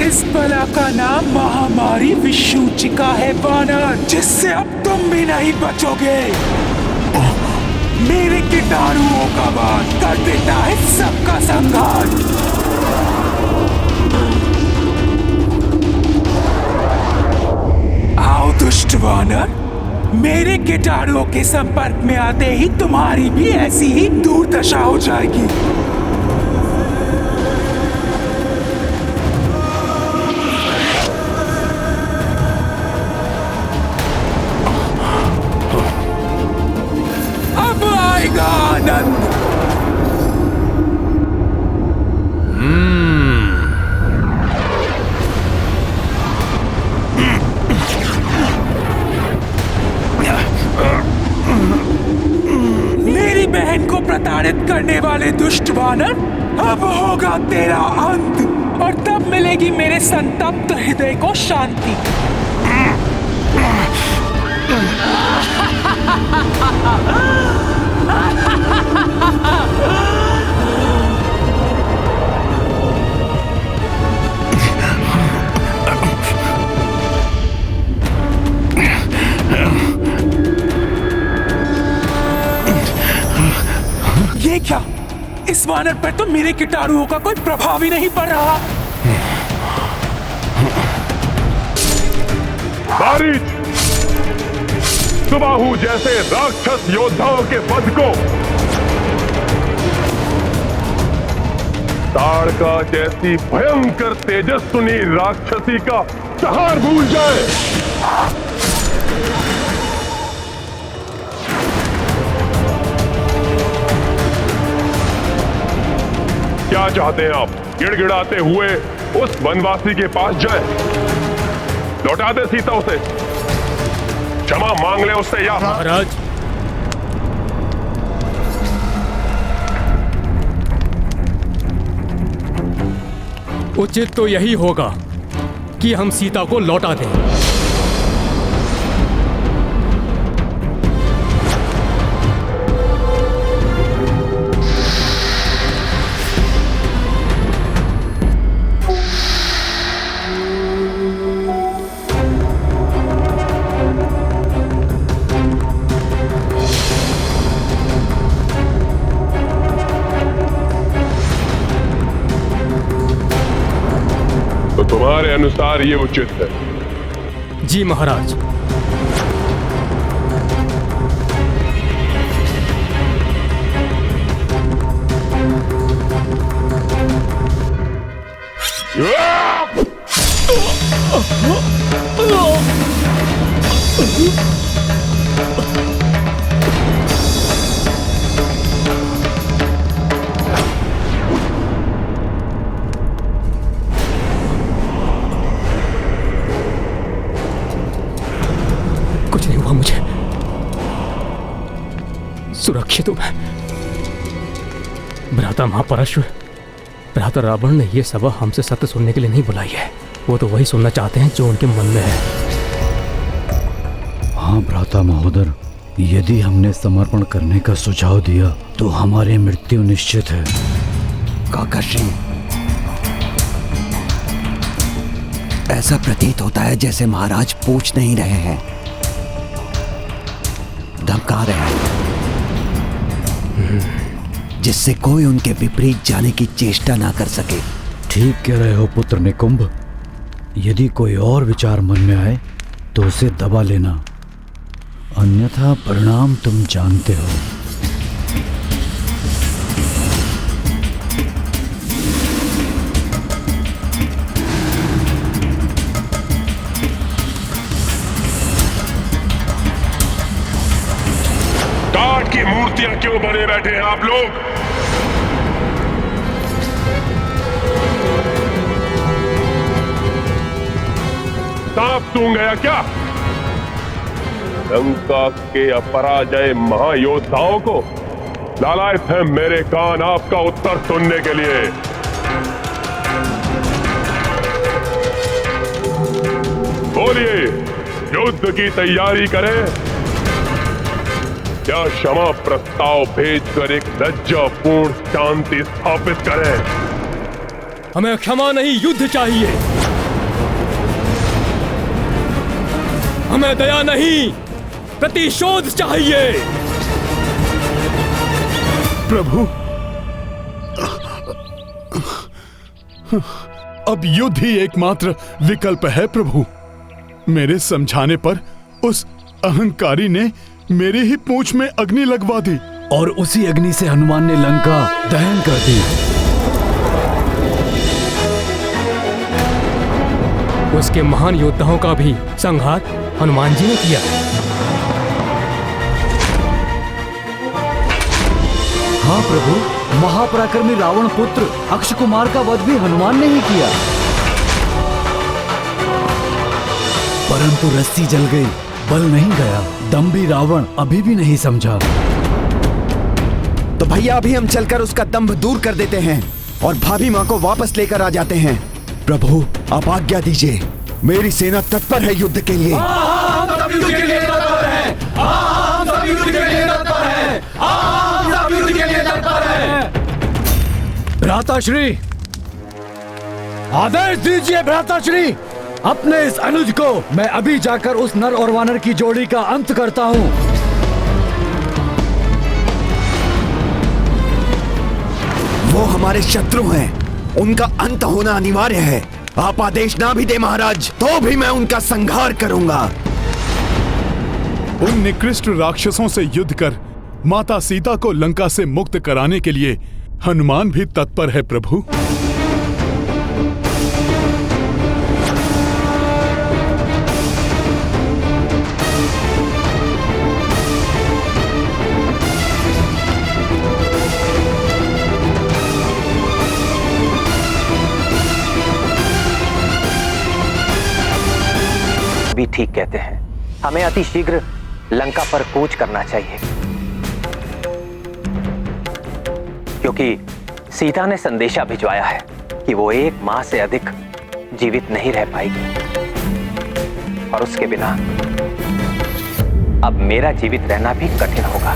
इस बला का नाम महामारी विषूचिका है वानर, जिससे अब तुम भी नहीं बचोगे। मेरे कीटाणुओं का वार कर देता है सबका संहार। आओ दुष्ट वानर, मेरे कीटाणुओं के संपर्क में आते ही तुम्हारी भी ऐसी ही दुर्दशा हो जाएगी। अब आएगा आनंद। मेरी बहन को प्रताड़ित करने वाले दुष्ट वानर, अब होगा तेरा अंत, और तब मिलेगी मेरे संतप्त हृदय को शांति। ये क्या? इस वानर पर तो मेरे कीटाणुओं का कोई प्रभाव ही नहीं पड़ रहा। बारिश, सुबाहु जैसे राक्षस योद्धाओं के वध को ताड़का जैसी भयंकर तेजस्विनी राक्षसी का संहार भूल जाए। क्या चाहते हैं आप? गिड़गिड़ाते हुए उस वनवासी के पास जाए, लौटा दे सीता उसे, क्षमा मांग ले उससे। या महाराज, उचित तो यही होगा कि हम सीता को लौटा दें। तुम्हारे अनुसार ये उचित है? जी महाराज। कुछ नहीं हुआ मुझे, सुरक्षित हूं मैं। भ्राता महापरशु, भ्राता रावण ने यह सभा हमसे सत्य सुनने के लिए नहीं बुलाई है। वो तो वही सुनना चाहते हैं जो उनके मन में है। हाँ भ्राता महोदर, यदि हमने समर्पण करने का सुझाव दिया तो हमारी मृत्यु निश्चित है। काकाश्री, ऐसा प्रतीत होता है जैसे महाराज पूछ नहीं रहे हैं, धमका रहे हैं, जिससे कोई उनके विपरीत जाने की चेष्टा ना कर सके। ठीक कह रहे हो पुत्र निकुंभ। यदि कोई और विचार मन में आए तो उसे दबा लेना, अन्यथा परिणाम तुम जानते हो। काठ की मूर्तियां क्यों बने बैठे हैं आप लोग? सांप सूंघ गया क्या? लंका के अपराजय महायोद्धाओं को लालायत है मेरे कान आपका उत्तर सुनने के लिए। बोलिए, युद्ध की तैयारी करें या क्षमा प्रस्ताव भेजकर एक लज्जापूर्ण शांति स्थापित करें? हमें क्षमा नहीं, युद्ध चाहिए। हमें दया नहीं, प्रतिशोध चाहिए। प्रभु, अब युद्ध ही एकमात्र विकल्प है प्रभु। मेरे समझाने पर उस अहंकारी ने मेरी ही पूंछ में अग्नि लगवा दी और उसी अग्नि से हनुमान ने लंका दहन कर दी। उसके महान योद्धाओं का भी संहार हनुमान जी ने किया। हाँ प्रभु, महापराक्रमी रावण पुत्र अक्ष कुमार का वध भी हनुमान ने ही किया। परंतु रस्सी जल गई, बल नहीं गया। दम्भी रावण अभी भी नहीं समझा। तो भैया अभी हम चलकर उसका दंभ दूर कर देते हैं और भाभी माँ को वापस लेकर आ जाते हैं। प्रभु, आप आज्ञा दीजिए, मेरी सेना तत्पर है युद्ध के लिए। भ्राताश्री, आदेश दीजिए भ्राताश्री। अपने इस अनुज को मैं अभी जाकर उस नर और वानर की जोड़ी का अंत करता हूँ। वो हमारे शत्रु हैं, उनका अंत होना अनिवार्य है। आप आदेश ना भी दे महाराज, तो भी मैं उनका संहार करूंगा। उन निकृष्ट राक्षसों से युद्ध कर माता सीता को लंका से मुक्त कराने के लिए हनुमान भी तत्पर है प्रभु। भी ठीक कहते हैं, हमें अति शीघ्र लंका पर कूच करना चाहिए, क्योंकि सीता ने संदेशा भिजवाया है कि वो 1 माह से अधिक जीवित नहीं रह पाएगी और उसके बिना अब मेरा जीवित रहना भी कठिन होगा।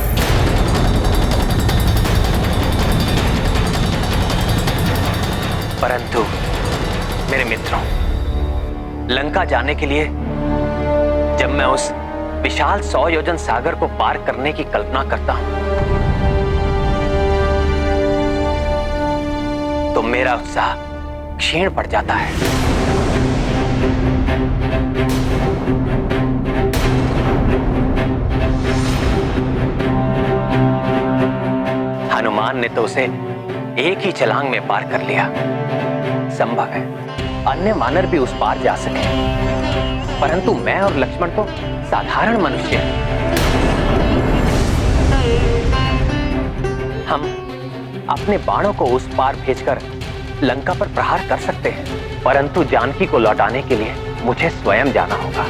परंतु मेरे मित्रों, लंका जाने के लिए जब मैं उस विशाल 100 योजन सागर को पार करने की कल्पना करता हूं, तो मेरा उत्साह क्षीण पड़ जाता है। हनुमान ने तो उसे एक ही छलांग में पार कर लिया। संभव है अन्य वानर भी उस पार जा सके, परंतु मैं और लक्ष्मण तो साधारण मनुष्य हैं। हम अपने बाणों को उस पार भेजकर लंका पर प्रहार कर सकते हैं, परंतु जानकी को लौटाने के लिए मुझे स्वयं जाना होगा,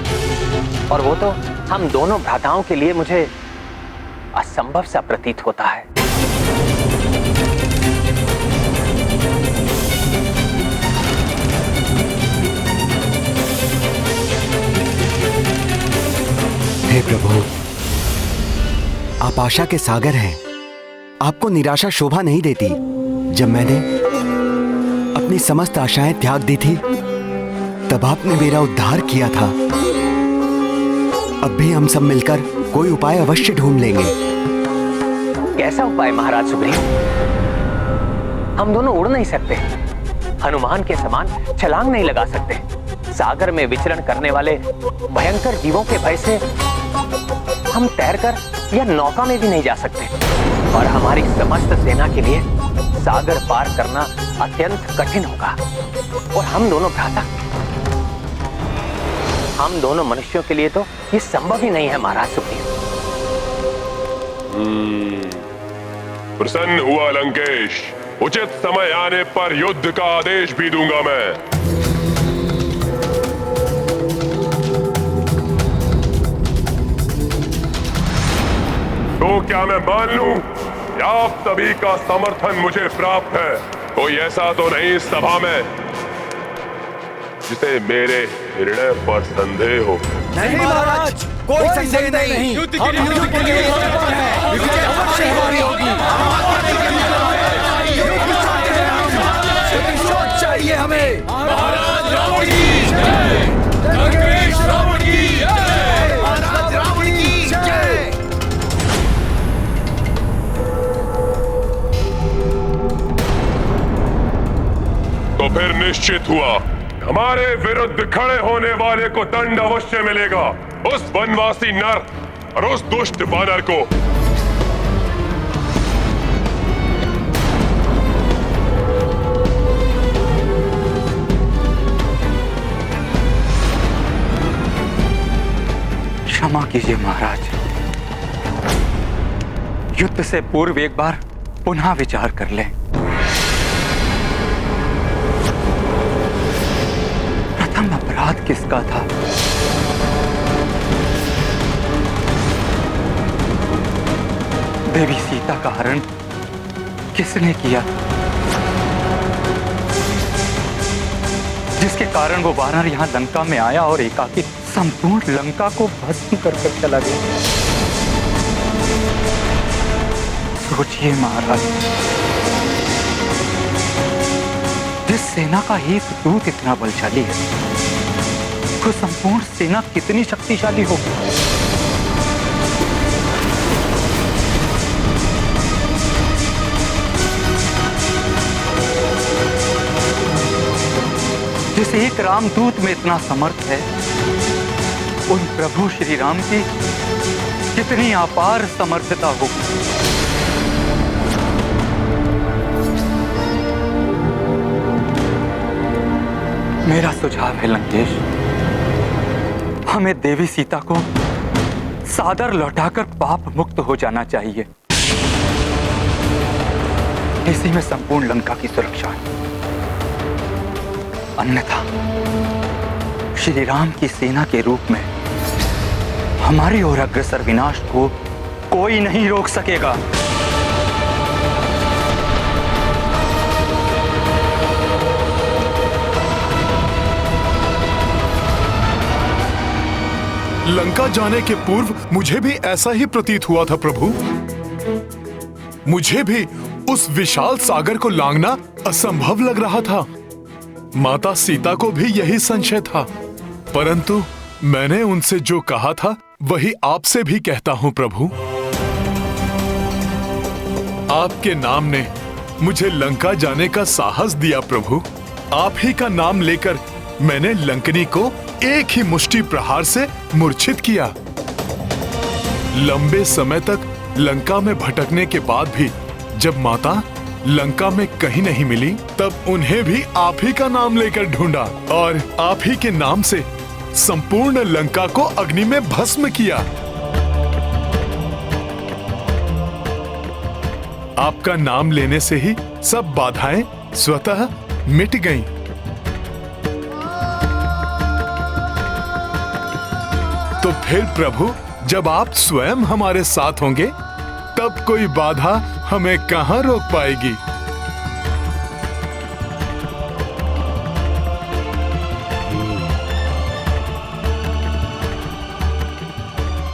और वो तो हम दोनों भ्राताओं के लिए मुझे असंभव सा प्रतीत होता है। हे प्रभु, आप आशा के सागर हैं। आपको निराशा शोभा नहीं देती। जब मैंने अपनी समस्त आशाएं त्याग दी थी, तब आपने मेरा उद्धार किया था। अब भी हम सब मिलकर कोई उपाय अवश्य ढूंढ लेंगे। कैसा उपाय महाराज सुग्रीव? हम दोनों उड़ नहीं सकते, हनुमान के समान छलांग नहीं लगा सकते, सागर में विचरण करने वाले भयंकर जीवों के भय से हम तैरकर या नौका में भी नहीं जा सकते, और हमारी समस्त सेना के लिए सागर पार करना अत्यंत कठिन होगा। और हम दोनों भ्राता, हम दोनों मनुष्यों के लिए तो ये संभव ही नहीं है महाराज सुग्रीव। प्रसन्न हुआ लंकेश। उचित समय आने पर युद्ध का आदेश भी दूंगा मैं। तो क्या मैं मान लूं कि आप सभी का समर्थन मुझे प्राप्त है? कोई ऐसा तो नहीं इस सभा में जिसे मेरे निर्णय पर संदेह हो? नहीं महाराज, कोई संदेह नहीं। युद्ध के लिए तत्पर हैं। विजय अवश्य हमारी होगी। प्रतिशोध चाहिए हमें। महाराज रावण की निश्चित हुआ। हमारे विरुद्ध खड़े होने वाले को दंड अवश्य मिलेगा, उस वनवासी नर और उस दुष्ट बानर को। क्षमा कीजिए महाराज, युद्ध से पूर्व एक बार पुनः विचार कर लें। प्रथम अपराध किसका था? देवी सीता का हरण किसने किया, जिसके कारण वो वानर यहां लंका में आया और एकाकी संपूर्ण लंका को भस्म कर चला गया? सोचिए महाराज, जिस सेना का एक दूत इतना बलशाली है, तो संपूर्ण सेना कितनी शक्तिशाली होगी। जिस एक रामदूत में इतना समर्थ है, उन प्रभु श्री राम की कितनी अपार समर्थता होगी। मेरा सुझाव है लंकेश, हमें देवी सीता को सादर लौटाकर पाप मुक्त हो जाना चाहिए। इसी में संपूर्ण लंका की सुरक्षा है। अन्यथा श्री राम की सेना के रूप में हमारी ओर अग्रसर विनाश को कोई नहीं रोक सकेगा। लंका जाने के पूर्व मुझे भी ऐसा ही प्रतीत हुआ था प्रभु। मुझे भी उस विशाल सागर को लांघना असंभव लग रहा था। माता सीता को भी यही संशय था, परंतु मैंने उनसे जो कहा था वही आपसे भी कहता हूं प्रभु। आपके नाम ने मुझे लंका जाने का साहस दिया प्रभु। आप ही का नाम लेकर मैंने लंकनी को एक ही मुष्टि प्रहार से मूर्छित किया। लंबे समय तक लंका में भटकने के बाद भी जब माता लंका में कहीं नहीं मिली, तब उन्हें भी आप ही का नाम लेकर ढूंढा और आप ही के नाम से संपूर्ण लंका को अग्नि में भस्म किया। आपका नाम लेने से ही सब बाधाएं स्वतः मिट गईं। तो फिर प्रभु, जब आप स्वयं हमारे साथ होंगे, तब कोई बाधा हमें कहां रोक पाएगी।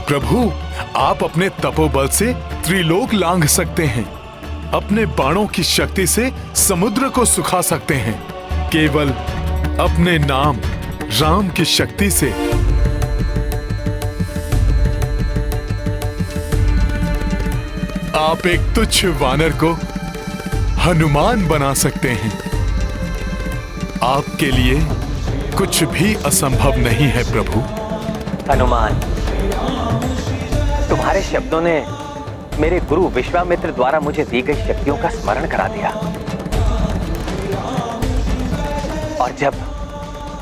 प्रभु, आप अपने तपोबल से त्रिलोक लांघ सकते हैं। अपने बाणों की शक्ति से समुद्र को सुखा सकते हैं। केवल अपने नाम राम की शक्ति से। आप एक तुच्छ वानर को हनुमान बना सकते हैं। आपके लिए कुछ भी असंभव नहीं है प्रभु। हनुमान, तुम्हारे शब्दों ने मेरे गुरु विश्वामित्र द्वारा मुझे दी गई शक्तियों का स्मरण करा दिया। और जब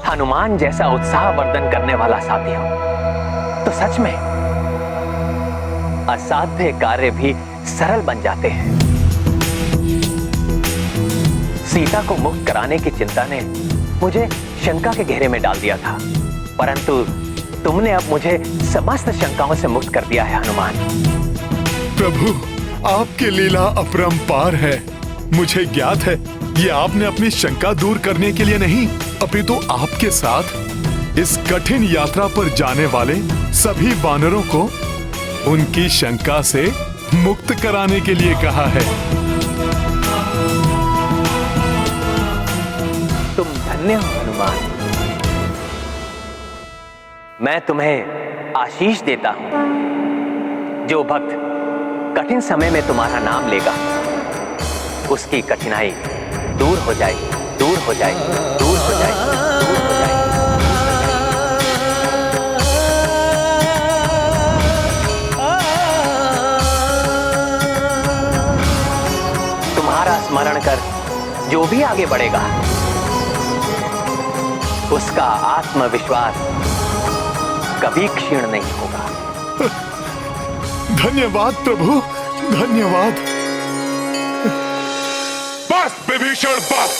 हनुमान जैसा उत्साहवर्धन करने वाला साथी हो, तो सच में असाध्य कार्य भी सरल बन जाते हैं। सीता को मुक्त कराने की चिंता ने मुझे शंका के घेरे में डाल दिया था, परंतु तुमने अब मुझे समस्त शंकाओं से मुक्त कर दिया है हनुमान। प्रभु, आपकी लीला अपरंपार है। मुझे ज्ञात है ये आपने अपनी शंका दूर करने के लिए नहीं, अपितु आपके साथ इस कठिन यात्रा पर जाने वाले सभी वानरों को उनकी शंका से मुक्त कराने के लिए कहा है। तुम धन्य हो हनुमान। मैं तुम्हें आशीष देता हूं। जो भक्त कठिन समय में तुम्हारा नाम लेगा, उसकी कठिनाई दूर हो जाएगी। दूर हो जाएगी, दूर हो जाएगी, दूर हो जाएगी। तुम्हारा स्मरण कर जो भी आगे बढ़ेगा उसका आत्मविश्वास कभी क्षीण नहीं होगा। धन्यवाद प्रभु, धन्यवाद। बस विभीषण बस।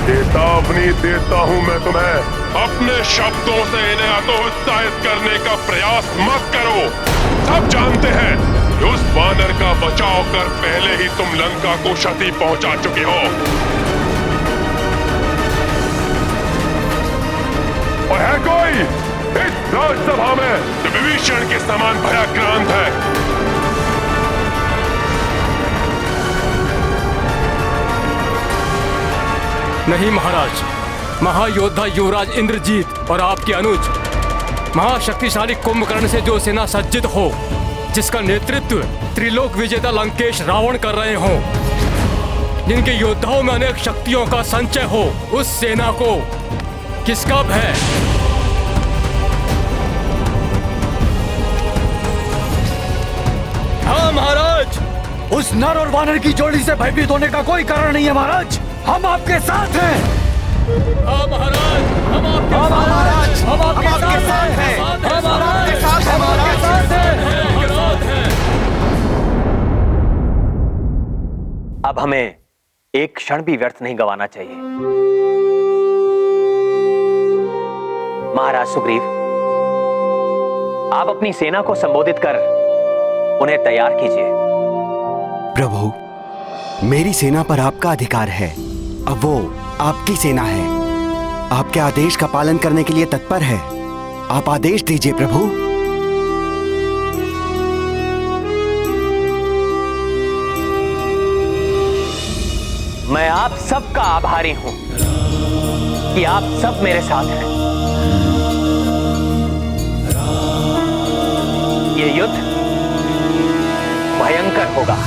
चेतावनी देता हूं मैं तुम्हें, अपने शब्दों से इन्हें हतोत्साहित करने का प्रयास मत करो। सब जानते हैं कि उस वानर का बचाव कर पहले ही तुम लंका को क्षति पहुंचा चुके हो। और है कोई इस राजसभा में जो विभीषण के समान भयाक्रांत है? नहीं महाराज, महायोद्धा युवराज इंद्रजीत और आपके अनुज, महाशक्तिशाली कुंभकर्ण से जो सेना सज्जित हो, जिसका नेतृत्व त्रिलोक विजेता लंकेश रावण कर रहे हो, जिनके योद्धाओं में अनेक शक्तियों का संचय हो, उस सेना को किसका भय? हाँ महाराज, उस नर और वानर की जोड़ी से भयभीत होने का कोई कारण नहीं है महाराज। हम आपके साथ हैं। हाँ महाराज, हम आपके साथ हैं। हम आपके साथ हैं। अब हमें एक क्षण भी व्यर्थ नहीं गंवाना चाहिए। महाराज सुग्रीव, आप अपनी सेना को संबोधित कर उन्हें तैयार कीजिए। प्रभु, मेरी सेना पर आपका अधिकार है। अब वो आपकी सेना है, आपके आदेश का पालन करने के लिए तत्पर है। आप आदेश दीजिए प्रभु। मैं आप सबका आभारी हूं कि आप सब मेरे साथ हैं। ये युद्ध भयंकर होगा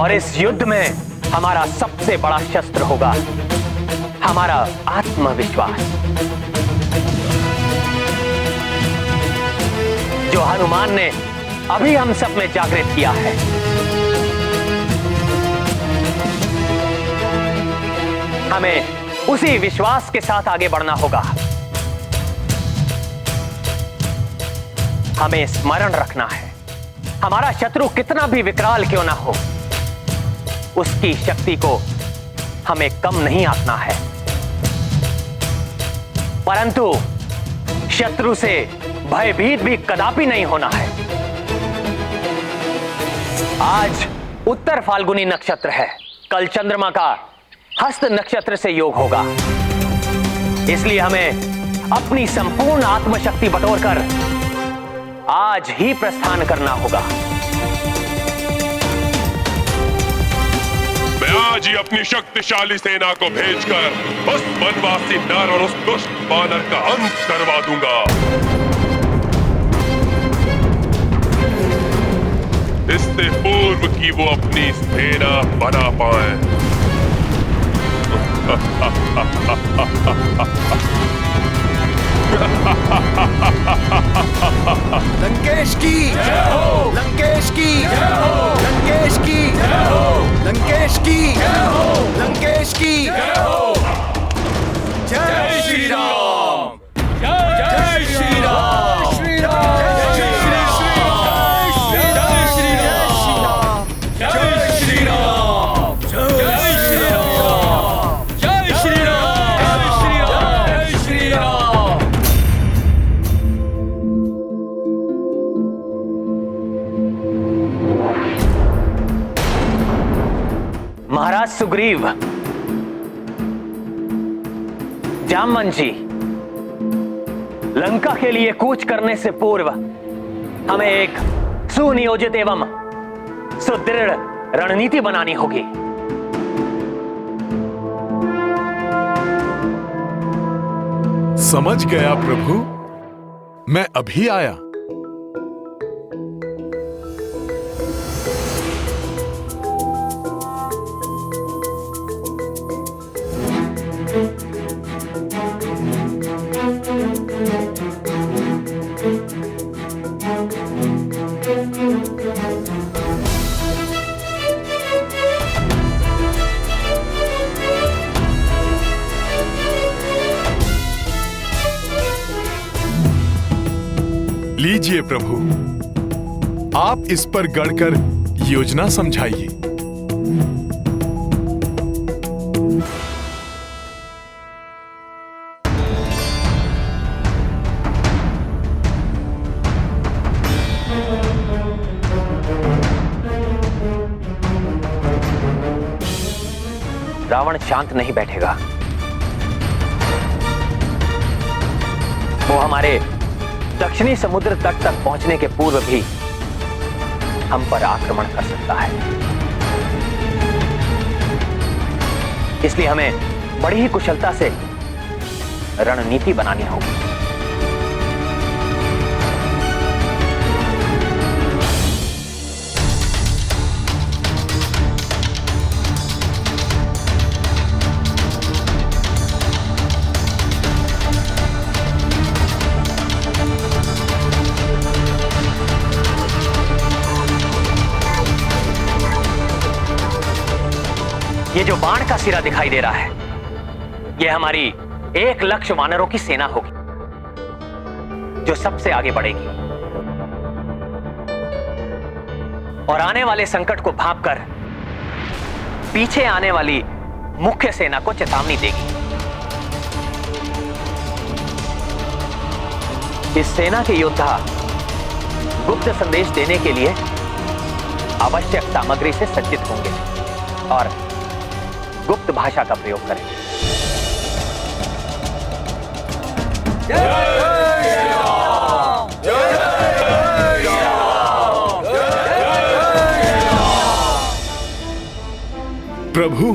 और इस युद्ध में हमारा सबसे बड़ा शस्त्र होगा हमारा आत्मविश्वास, जो हनुमान ने अभी हम सब में जागृत किया है। हमें उसी विश्वास के साथ आगे बढ़ना होगा। हमें स्मरण रखना है, हमारा शत्रु कितना भी विकराल क्यों ना हो, उसकी शक्ति को हमें कम नहीं आंकना है, परंतु शत्रु से भयभीत भी कदापि नहीं होना है। आज उत्तर फाल्गुनी नक्षत्र है, कल चंद्रमा का हस्त नक्षत्र से योग होगा, इसलिए हमें अपनी संपूर्ण आत्मशक्ति बटोरकर आज ही प्रस्थान करना होगा। मैं आज ही अपनी शक्तिशाली सेना को भेजकर उस वनवासी नर और उस दुष्ट वानर का अंत करवा दूंगा। इससे पूर्व कि वो अपनी सेना बना पाए। लंकेश की जय हो, लंकेश की जय हो, लंकेश की जय हो, लंकेश की जय हो, लंकेश की जय हो। जय श्री राम, जय श्री राम, श्री राम, जय श्री राम, जय श्री राम, जय श्री राम, जय श्री राम, जय श्री राम, जय श्री राम। महाराज सुग्रीव, जामवन जी, लंका के लिए कूच करने से पूर्व हमें एक सुनियोजित एवं सुदृढ़ रणनीति बनानी होगी। समझ गया प्रभु, मैं अभी आया। लीजिए प्रभु, आप इस पर गढ़कर योजना समझाइए। रावण शांत नहीं बैठेगा। वो हमारे दक्षिणी समुद्र तट तक पहुंचने के पूर्व भी हम पर आक्रमण कर सकता है। इसलिए हमें बड़ी ही कुशलता से रणनीति बनानी होगी। ये जो बाण का सिरा दिखाई दे रहा है, यह हमारी 1,00,000 वानरों की सेना होगी, जो सबसे आगे बढ़ेगी और आने वाले संकट को भांपकर पीछे आने वाली मुख्य सेना को चेतावनी देगी। इस सेना के योद्धा गुप्त संदेश देने के लिए आवश्यक सामग्री से सज्जित होंगे और गुप्त भाषा का प्रयोग करें। प्रभु,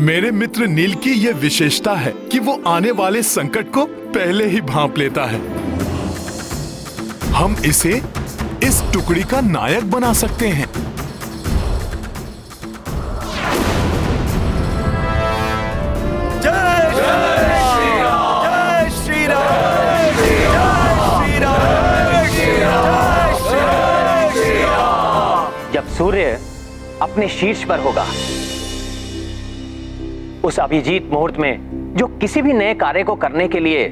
मेरे मित्र नील की यह विशेषता है कि वो आने वाले संकट को पहले ही भांप लेता है। हम इसे इस टुकड़ी का नायक बना सकते हैं। जब सूर्य अपने शीर्ष पर होगा, उस अभिजीत मुहूर्त में जो किसी भी नए कार्य को करने के लिए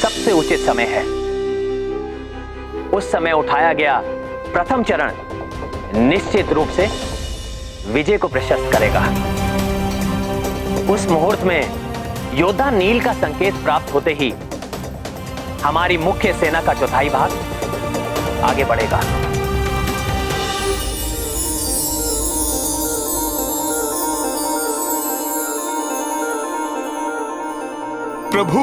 सबसे उचित समय है, उस समय उठाया गया प्रथम चरण निश्चित रूप से विजय को प्रशस्त करेगा। उस मुहूर्त में योद्धा नील का संकेत प्राप्त होते ही हमारी मुख्य सेना का चौथाई भाग आगे बढ़ेगा। प्रभु,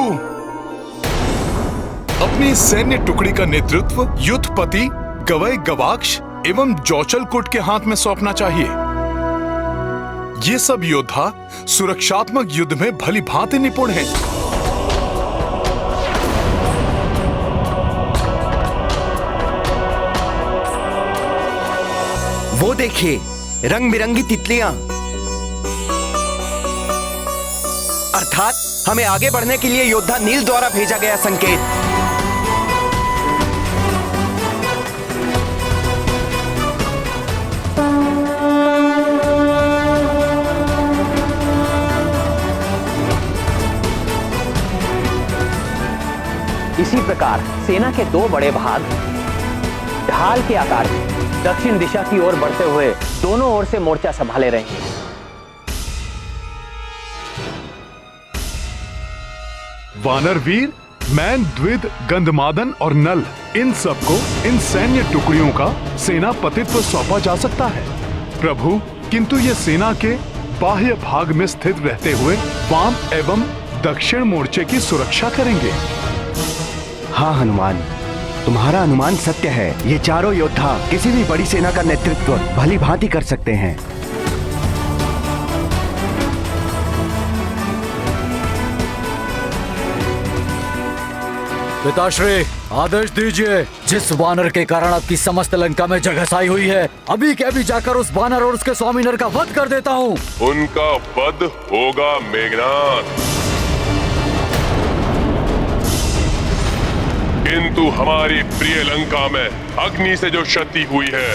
अपनी सैन्य टुकड़ी का नेतृत्व युद्धपति गवई गवाक्ष एवं जौचलकुट के हाथ में सौंपना चाहिए। ये सब योद्धा सुरक्षात्मक युद्ध में भली भांति निपुण हैं। वो देखिए, रंग बिरंगी तितलियां, अर्थात हमें आगे बढ़ने के लिए योद्धा नील द्वारा भेजा गया संकेत। इसी प्रकार सेना के दो बड़े भाग ढाल के आकार में दक्षिण दिशा की ओर बढ़ते हुए दोनों ओर से मोर्चा संभाले रहेंगे। वानरवीर, मैन, द्विद, गंधमादन और नल, इन सबको इन सैन्य टुकड़ियों का सेनापतित्व सौंपा जा सकता है प्रभु, किंतु ये सेना के बाह्य भाग में स्थित रहते हुए वाम एवं दक्षिण मोर्चे की सुरक्षा करेंगे। हाँ हनुमान, तुम्हारा अनुमान सत्य है। ये चारों योद्धा किसी भी बड़ी सेना का नेतृत्व भली भांति कर सकते हैं। पिताश्री, आदेश दीजिए। जिस वानर के कारण आपकी समस्त लंका में जगहसाई हुई है, अभी के अभी जाकर उस वानर और उसके स्वामी नर का वध कर देता हूँ। उनका वध होगा मेघनाथ, किंतु हमारी प्रिय लंका में अग्नि से जो क्षति हुई है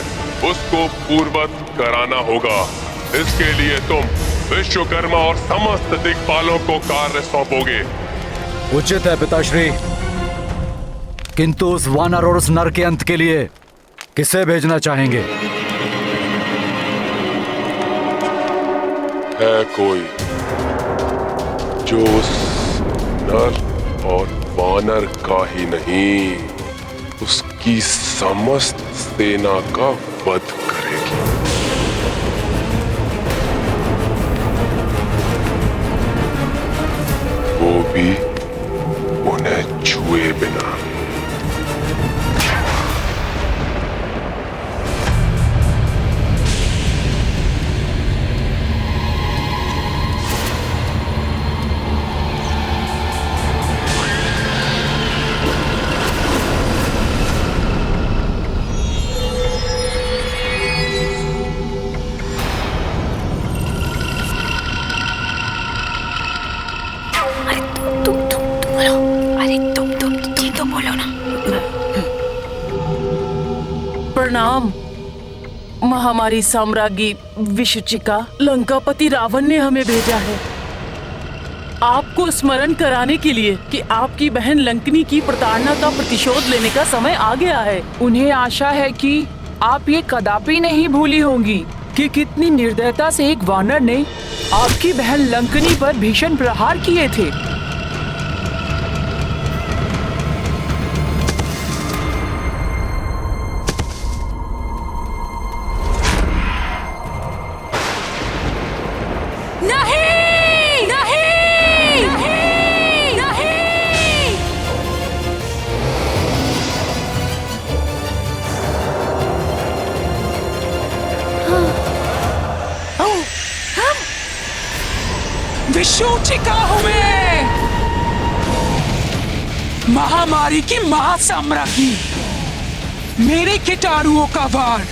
उसको पूर्ववत कराना होगा। इसके लिए तुम विश्वकर्मा और समस्त दिक्पालों को कार्य सौंपोगे। उचित है पिताश्री, किंतु उस वानर और उस नर के अंत के लिए किसे भेजना चाहेंगे? है कोई जो उस नर और वानर का ही नहीं, उसकी समस्त सेना का वध करेगी। वो भी उन्हें छुए बिना। प्रणाम महामारी साम्राज्ञी विशुचिका। लंकापति रावण ने हमें भेजा है आपको स्मरण कराने के लिए कि आपकी बहन लंकनी की प्रताड़ना का प्रतिशोध लेने का समय आ गया है। उन्हें आशा है कि आप ये कदापि नहीं भूली होंगी कि कितनी निर्दयता से एक वानर ने आपकी बहन लंकनी पर भीषण प्रहार किए थे। विशुचिका हूं मैं, महामारी की महासाम्राज्ञी। मेरे कीटाणुओं का वार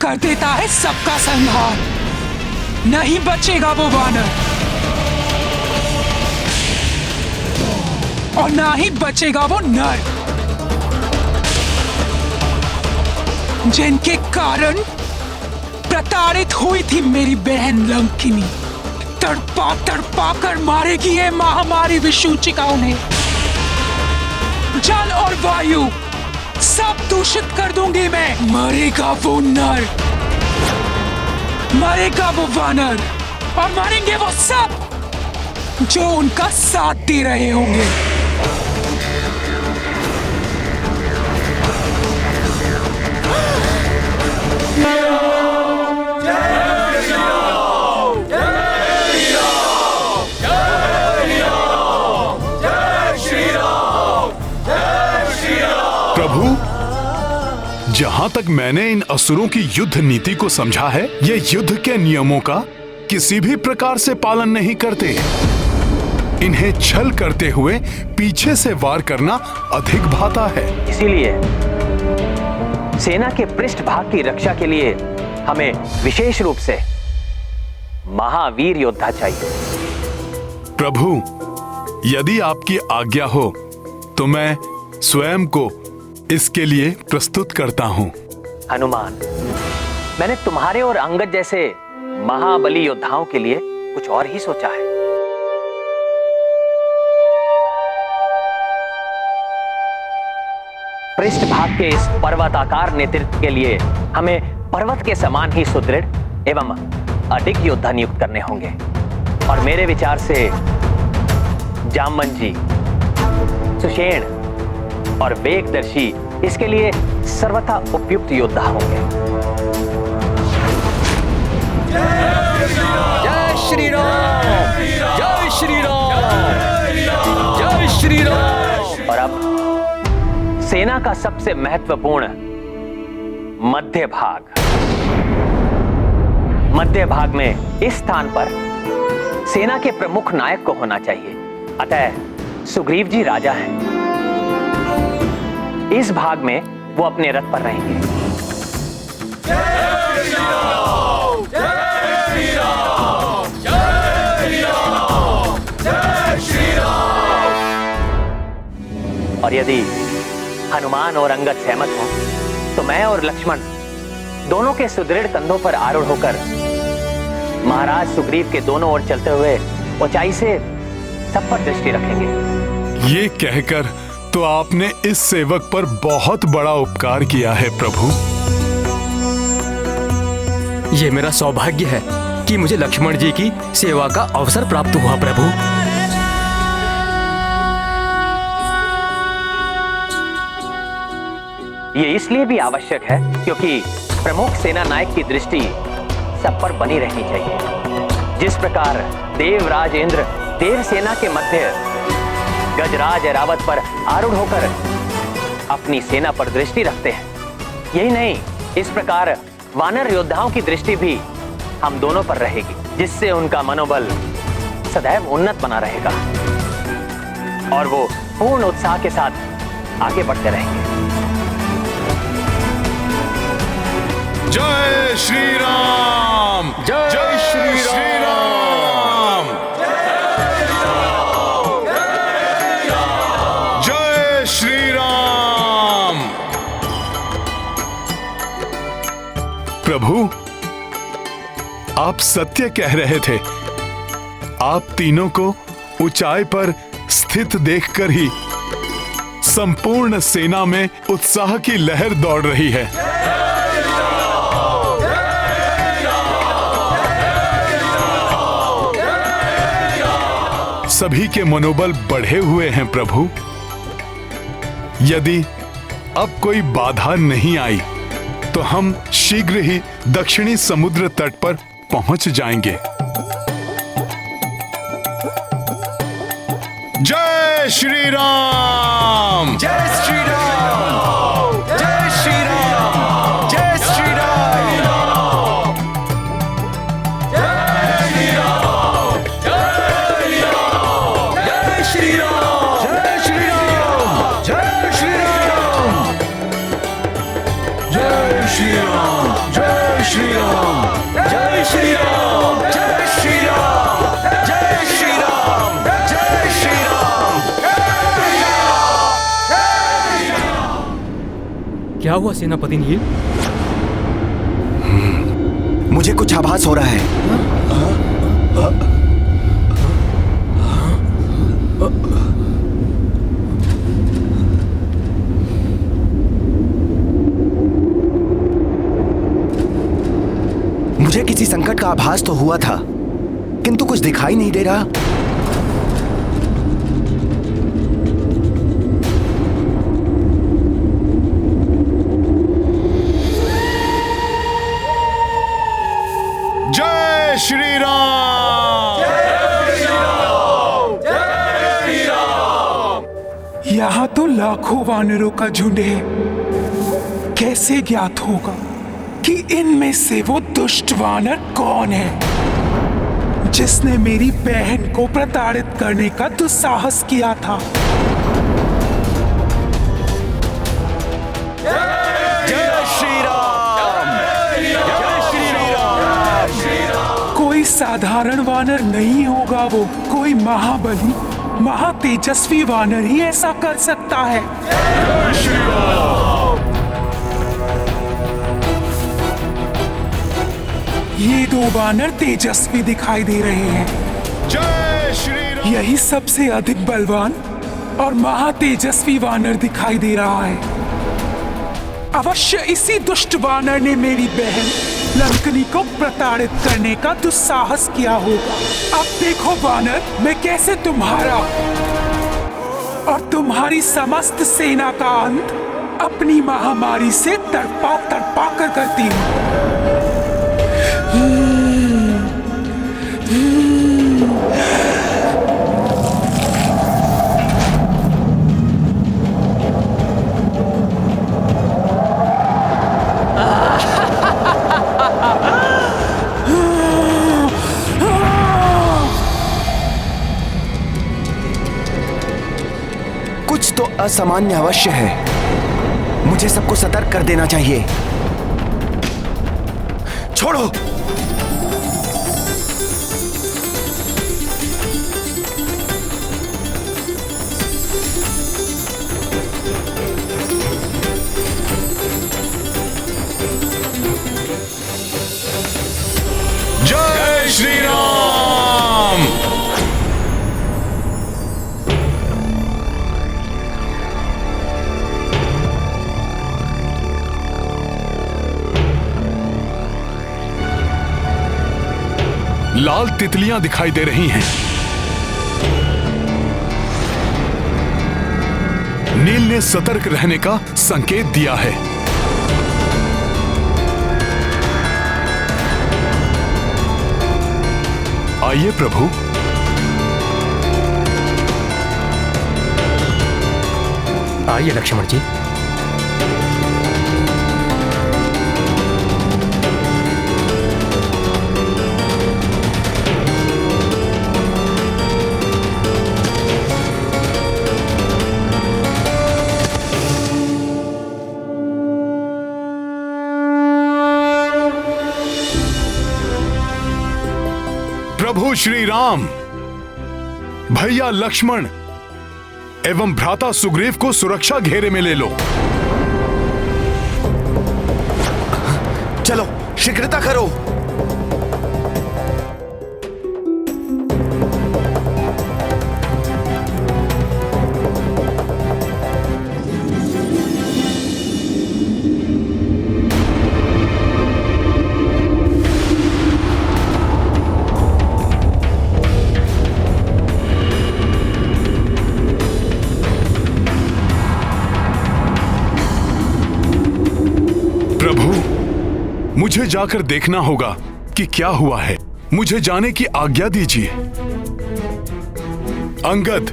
कर देता है सबका संहार। नहीं बचेगा वो वानर और ना ही बचेगा वो नर जिनके कारण प्रताड़ित हुई थी मेरी बहन लंकिनी। तड़पा तड़पा कर मारेगी ये महामारी विशुचिका उन्हें। जल और वायु सब दूषित कर दूंगी मैं। मरेगा वो नर, मरेगा वो वानर और मरेंगे वो सब जो उनका साथ दे रहे होंगे। प्रभु, जहां तक मैंने इन असुरों की युद्ध नीति को समझा है, ये युद्ध के नियमों का किसी भी प्रकार से पालन नहीं करते। इन्हें छल करते हुए पीछे से वार करना अधिक भाता है। इसीलिए सेना के पृष्ठभाग की रक्षा के लिए हमें विशेष रूप से महावीर योद्धा चाहिए। प्रभु, यदि आपकी आज्ञा हो तो मैं स्वयं को इसके लिए प्रस्तुत करता हूं। हनुमान, मैंने तुम्हारे और अंगद जैसे महाबली योद्धाओं के लिए कुछ और ही सोचा है। पृष्ठभाग के इस पर्वताकार नेतृत्व के लिए हमें पर्वत के समान ही सुदृढ़ एवं अडिग योद्धा नियुक्त करने होंगे और मेरे विचार से जामवन जी, सुषेण और वेगदर्शी इसके लिए सर्वथा उपयुक्त योद्धा होंगे। जय श्री राम, जय श्री राम, जय श्री राम। और अब सेना का सबसे महत्वपूर्ण मध्य भाग में इस स्थान पर सेना के प्रमुख नायक को होना चाहिए। अतः सुग्रीव जी राजा हैं, इस भाग में वो अपने रथ पर रहेंगे। और यदि हनुमान और अंगद सहमत हो तो मैं और लक्ष्मण दोनों के सुदृढ़ कंधों पर आरूढ़ होकर महाराज सुग्रीव के दोनों ओर चलते हुए ऊंचाई से सब पर दृष्टि रखेंगे। ये कहकर तो आपने इस सेवक पर बहुत बड़ा उपकार किया है प्रभु। ये मेरा सौभाग्य है कि मुझे लक्ष्मण जी की सेवा का अवसर प्राप्त हुआ प्रभु। ये इसलिए भी आवश्यक है क्योंकि प्रमुख सेना नायक की दृष्टि सब पर बनी रहनी चाहिए। जिस प्रकार देवराज इंद्र देव सेना के मध्य गजराज ऐरावत पर आरूढ़ होकर अपनी सेना पर दृष्टि रखते हैं, यही नहीं, इस प्रकार वानर योद्धाओं की दृष्टि भी हम दोनों पर रहेगी, जिससे उनका मनोबल सदैव उन्नत बना रहेगा और वो पूर्ण उत्साह के साथ आगे बढ़ते रहेंगे। जय श्री राम, जय श्री राम, जय श्री राम। प्रभु, आप सत्य कह रहे थे। आप तीनों को ऊंचाई पर स्थित देखकर ही संपूर्ण सेना में उत्साह की लहर दौड़ रही है। सभी के मनोबल बढ़े हुए हैं प्रभु। यदि अब कोई बाधा नहीं आई तो हम शीघ्र ही दक्षिणी समुद्र तट पर पहुंच जाएंगे। जय श्री राम, जय श्री राम, जय श्री राम, जय श्री राम, जय श्री राम, जय श्री राम, जय श्री राम, जय श्री राम, जय श्री राम, जय श्री राम, जय श्री राम, जय श्री राम, जय श्री राम। क्या हुआ सेनापति नील? मुझे कुछ आभास हो रहा है। मुझे किसी संकट का आभास तो हुआ था, किंतु कुछ दिखाई नहीं दे रहा। जय श्री राम, जय श्री राम, जय श्री राम। यहाँ तो लाखों वानरों का झुंड है। कैसे ज्ञात होगा कि इनमें से वो दुष्ट वानर कौन है जिसने मेरी बहन को प्रताड़ित करने का दुस्साहस किया था? जय श्री राम, जय श्री राम। कोई साधारण वानर नहीं होगा वो, कोई महाबली महातेजस्वी वानर ही ऐसा कर सकता है। जय श्री राम। ये दो वानर तेजस्वी दिखाई दे रहे हैं। जय श्री राम। यही सबसे अधिक बलवान और महातेजस्वी वानर दिखाई दे रहा है। अवश्य इसी दुष्ट वानर ने मेरी बहन लंकनी को प्रताड़ित करने का दुस्साहस किया होगा। अब देखो वानर, मैं कैसे तुम्हारा और तुम्हारी समस्त सेना का अंत अपनी महामारी से तड़पा तड़पा कर करती हूँ। कुछ तो असामान्य अवश्य है। मुझे सबको सतर्क कर देना चाहिए। छोड़ो। जय श्री राम। लाल तितलियां दिखाई दे रही हैं। नील ने सतर्क रहने का संकेत दिया है। आइए प्रभु। आइए लक्ष्मण जी। प्रभु श्री राम, भैया लक्ष्मण एवं भ्राता सुग्रीव को सुरक्षा घेरे में ले लो। चलो शीघ्रता करो। मुझे जाकर देखना होगा कि क्या हुआ है। मुझे जाने की आज्ञा दीजिए। अंगद,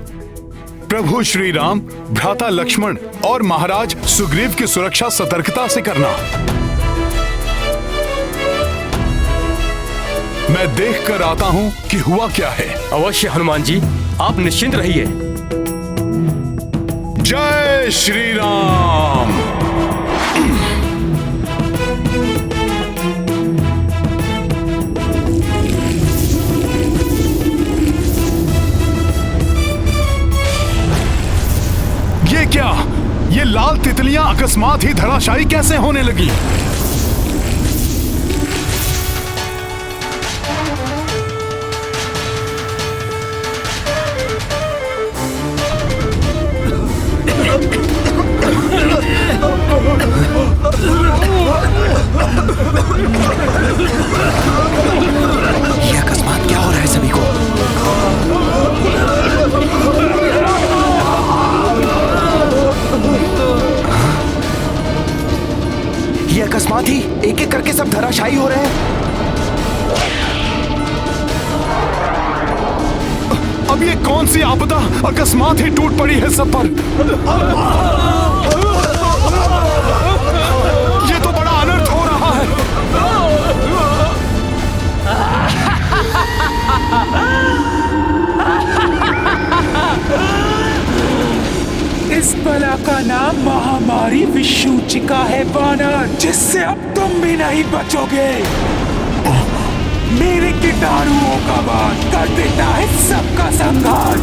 प्रभु श्री राम, भ्राता लक्ष्मण और महाराज सुग्रीव की सुरक्षा सतर्कता से करना। मैं देख कर आता हूं कि हुआ क्या है। अवश्य हनुमान जी, आप निश्चिंत रहिए। जय श्री राम। ये क्या? ये लाल तितलियां अकस्मात ही धराशायी कैसे होने लगी? ये अकस्मात क्या हो रहा है सभी को? ये अकस्मात ही एक एक करके सब धराशायी हो रहे हैं। अब ये कौन सी आपदा अकस्मात ही टूट पड़ी है सब पर? ये तो बड़ा अनर्थ हो रहा है। इस बला का नाम महामारी विषूचिका है वानर, जिससे अब तुम भी नहीं बचोगे। मेरे कीटाणुओं का वार कर देता है सबका संहार।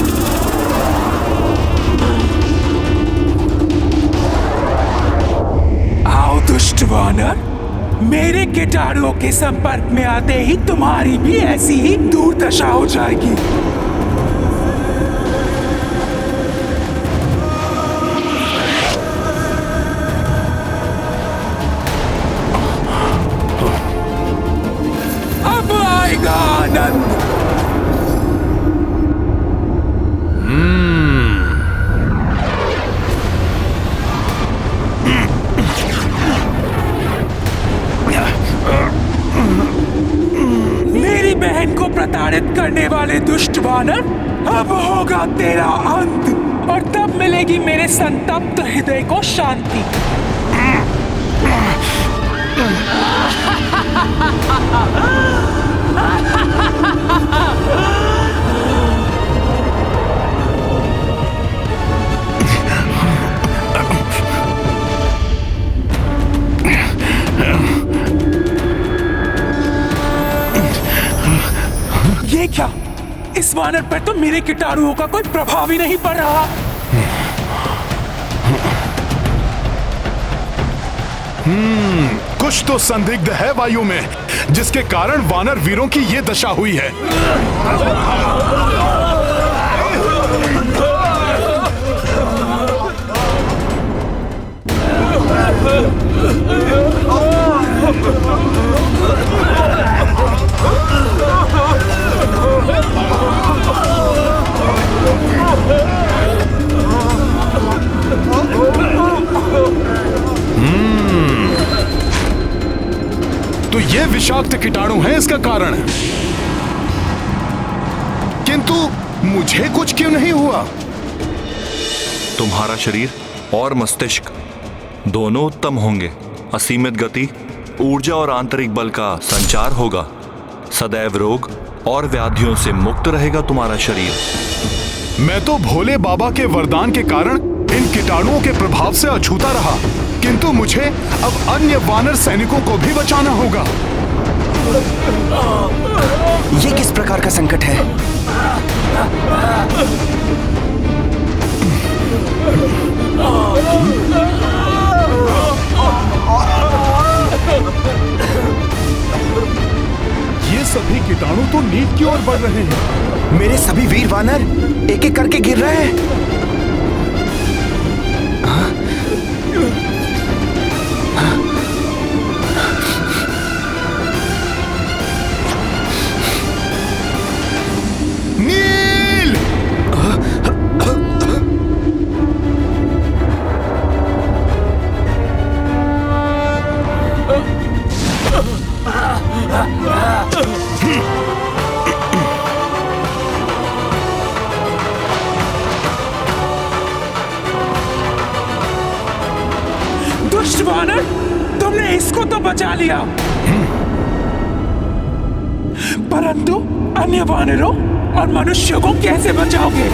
आओ दुष्ट वानर, मेरे कीटाणुओं के संपर्क में आते ही तुम्हारी भी ऐसी ही दुर्दशा हो जाएगी। आनंद। मेरी बहन को प्रताड़ित करने वाले दुष्ट वानर, अब होगा तेरा अंत और तब मिलेगी मेरे संतप्त हृदय को शांति। इस वानर पर तो मेरे कीटाणुओं का कोई प्रभाव ही नहीं पड़ रहा। कुछ तो संदिग्ध है वायु में, जिसके कारण वानर वीरों की ये दशा हुई है। तो ये विषाक्त कीटाणु है इसका कारण, किंतु मुझे कुछ क्यों नहीं हुआ? तुम्हारा शरीर और मस्तिष्क दोनों उत्तम होंगे, असीमित गति, ऊर्जा और आंतरिक बल का संचार होगा, सदैव रोग और व्याधियों से मुक्त रहेगा तुम्हारा शरीर। मैं तो भोले बाबा के वरदान के कारण इन कीटाणुओं के प्रभाव से अछूता रहा, किंतु मुझे अब अन्य वानर सैनिकों को भी बचाना होगा। ये किस प्रकार का संकट है? ये सभी कीटाणु तो नील की ओर बढ़ रहे हैं। मेरे सभी वीर वानर एक एक करके गिर रहे हैं। नील! दुष्ट वानर, तुमने इसको तो बचा लिया, परंतु अन्य वानरों और मनुष्यों को कैसे बचाओगे?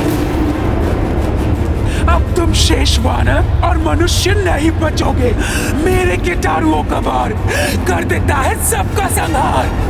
अब तुम शेष वानर और मनुष्य नहीं बचोगे। मेरे कीटाणुओं का वार कर देता है सबका संहार।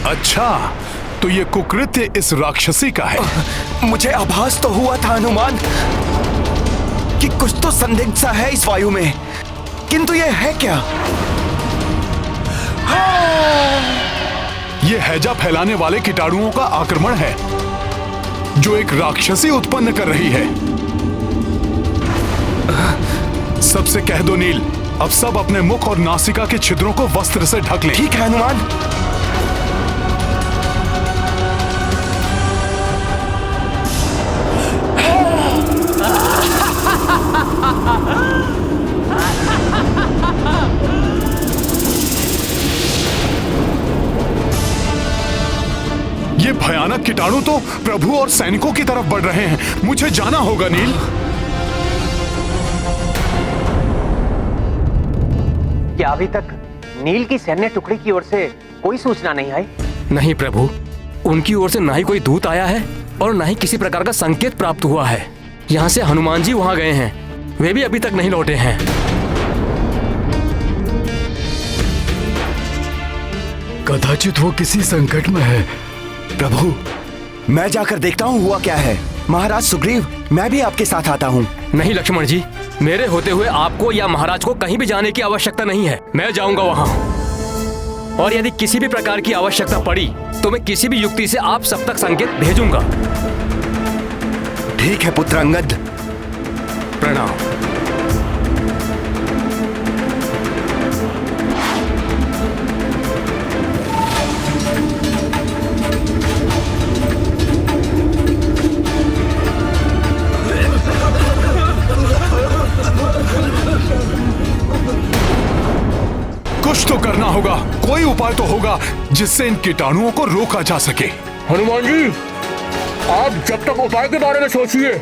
अच्छा, तो ये कुकृत्य इस राक्षसी का है। मुझे आभास तो हुआ था हनुमान कि कुछ तो संदिग्ध सा है इस वायु में, किंतु ये है क्या? ये हैजा फैलाने वाले कीटाणुओं का आक्रमण है, जो एक राक्षसी उत्पन्न कर रही है। सबसे कह दो नील, अब सब अपने मुख और नासिका के छिद्रों को वस्त्र से ढक लें। ठीक है हनुमान। ये भयानक कीटाणु तो प्रभु और सैनिकों की तरफ बढ़ रहे हैं। मुझे जाना होगा नील। क्या अभी तक नील की सैन्य टुकड़ी की ओर से कोई सूचना नहीं आई? नहीं प्रभु, उनकी ओर से ना ही कोई दूत आया है और ना ही किसी प्रकार का संकेत प्राप्त हुआ है। यहाँ से हनुमान जी वहाँ गए हैं, वे भी अभी तक नहीं लौटे हैं। कदाचित वो किसी संकट में है। प्रभु, मैं जाकर देखता हूँ हुआ क्या है। महाराज सुग्रीव, मैं भी आपके साथ आता हूँ। नहीं लक्ष्मण जी, मेरे होते हुए आपको या महाराज को कहीं भी जाने की आवश्यकता नहीं है। मैं जाऊंगा वहाँ, और यदि किसी भी प्रकार की आवश्यकता पड़ी तो मैं किसी भी युक्ति से आप सब तक संकेत भेजूंगा। ठीक है पुत्र अंगद। प्रणाम। कुछ तो करना होगा, कोई उपाय तो होगा जिससे इन कीटाणुओं को रोका जा सके। हनुमान जी, आप जब तक उपाय के बारे में सोचिए,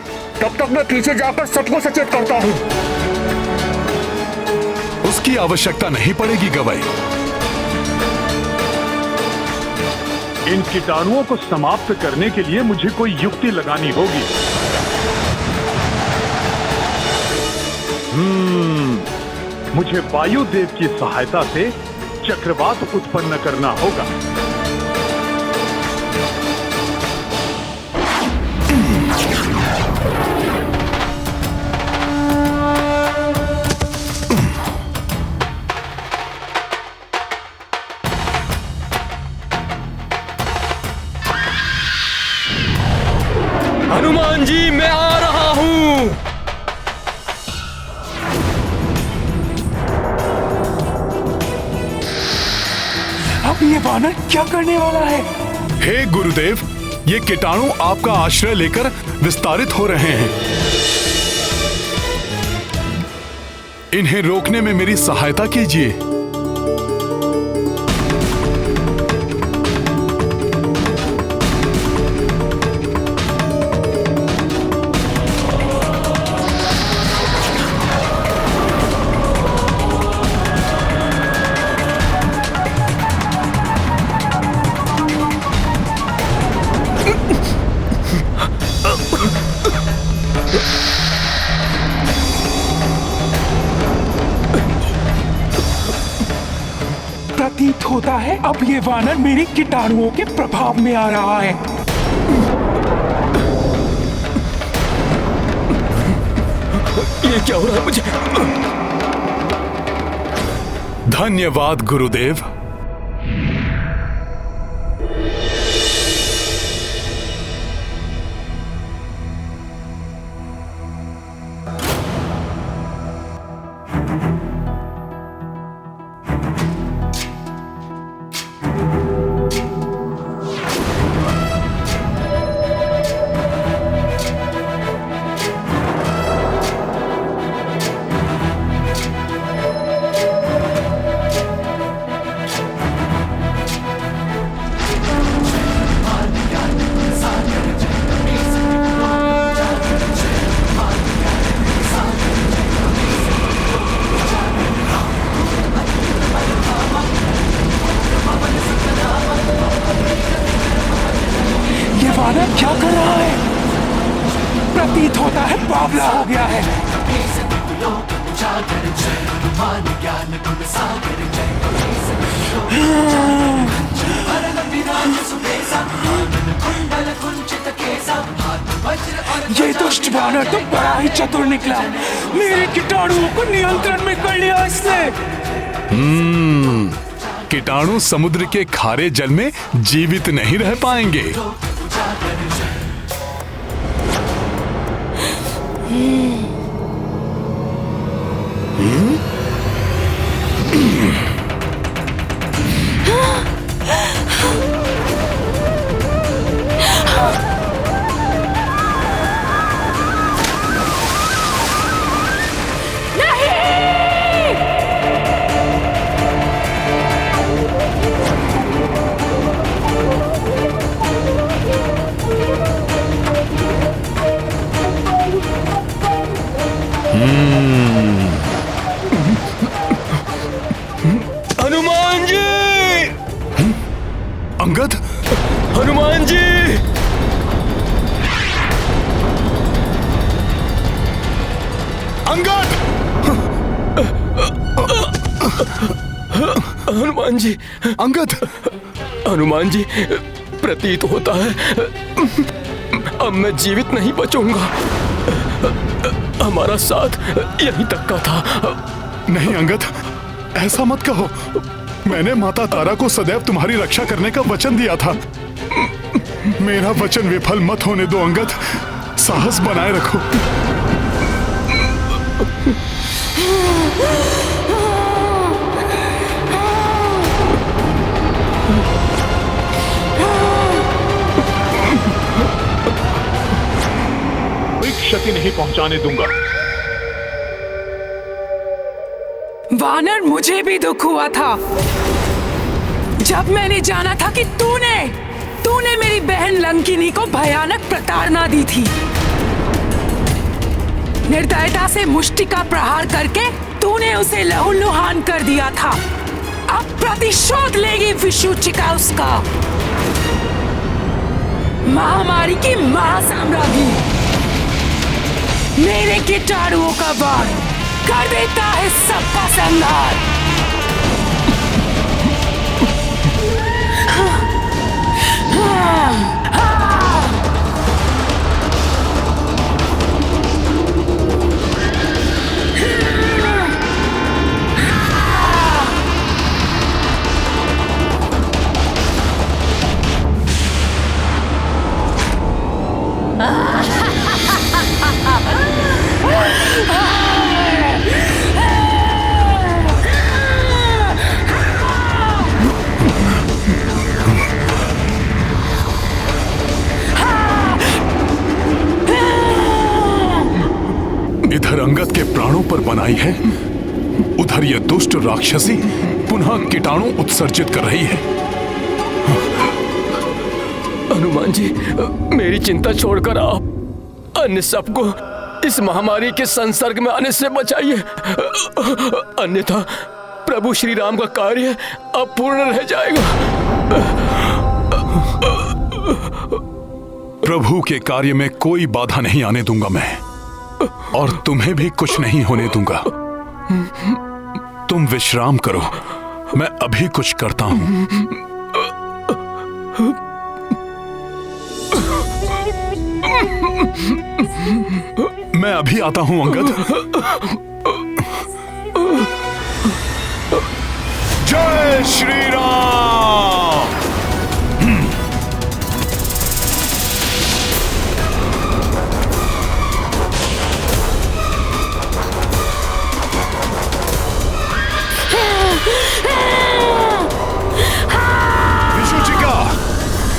तब तक मैं पीछे जाकर सबको सचेत करता हूँ। उस इसकी आवश्यकता नहीं पड़ेगी गवई। इन कीटाणुओं को समाप्त करने के लिए मुझे कोई युक्ति लगानी होगी। मुझे वायुदेव की सहायता से चक्रवात उत्पन्न करना होगा। हनुमान जी, मैं आ रहा हूं। अब ये वानर क्या करने वाला है? हे गुरुदेव, ये कीटाणु आपका आश्रय लेकर विस्तारित हो रहे हैं। इन्हें रोकने में मेरी सहायता कीजिए। प्रतीत होता है अब ये वानर मेरी कीटाणुओं के प्रभाव में आ रहा है। ये क्या हो रहा है मुझे? धन्यवाद गुरुदेव। वानर क्या कर रहा है? प्रतीत होता है बावला हो गया है। ये दुष्ट वानर तो बड़ा ही चतुर निकला। मेरे कीटाणुओं को नियंत्रण में कर लिया इसने। कीटाणु समुद्र के खारे जल में जीवित नहीं रह पाएंगे। हनुमान जी! अंगद! हनुमान जी! अंगद! हनुमान जी! अंगद! हनुमान जी, प्रतीत होता है अब मैं जीवित नहीं बचूंगा। हमारा साथ यहीं तक का था। नहीं अंगद, ऐसा मत कहो। मैंने माता तारा को सदैव तुम्हारी रक्षा करने का वचन दिया था। मेरा वचन विफल मत होने दो अंगद। साहस बनाए रखो। कोई क्षति नहीं पहुंचाने दूंगा। वानर, मुझे भी दुख हुआ था जब मैंने जाना था कि तूने मेरी बहन लंकिनी को भयानक प्रताड़ना दी थी। निर्दयता से मुष्टि का प्रहार करके तूने उसे लहूलुहान कर दिया था, अब प्रतिशोध लेगी विशुचिका उसका। महामारी की महासाम्राज्ञी मेरे कीटाणुओं का वार कर देता है सबका संहार। इधर अंगद के प्राणों पर बनाई है, उधर यह दुष्ट राक्षसी पुनः कीटाणु उत्सर्जित कर रही है। हनुमान जी, मेरी चिंता छोड़कर आप अन्य सबको इस महामारी के संसर्ग में आने से बचाइए, अन्यथा प्रभु श्री राम का कार्य अपूर्ण रह जाएगा। प्रभु के कार्य में कोई बाधा नहीं आने दूंगा मैं, और तुम्हें भी कुछ नहीं होने दूंगा। तुम विश्राम करो, मैं अभी कुछ करता हूं। मैं अभी आता हूं अंगद। जय श्री राम।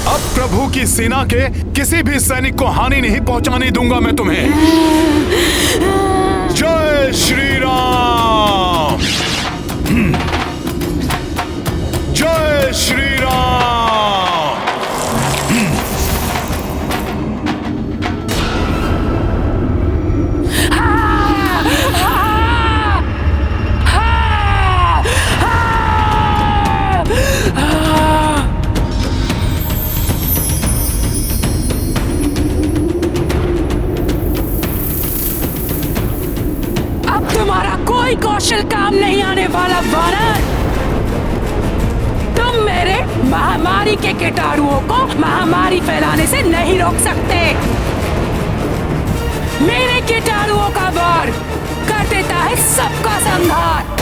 अब प्रभु की सेना के किसी भी सैनिक को हानि नहीं पहुंचाने दूंगा मैं तुम्हें। जय श्री राम। जय श्री राम। कोई कौशल काम नहीं आने वाला वानर। तुम मेरे महामारी के कीटाणुओं को महामारी फैलाने से नहीं रोक सकते। मेरे कीटाणुओं का वार कर देता है सबका संहार।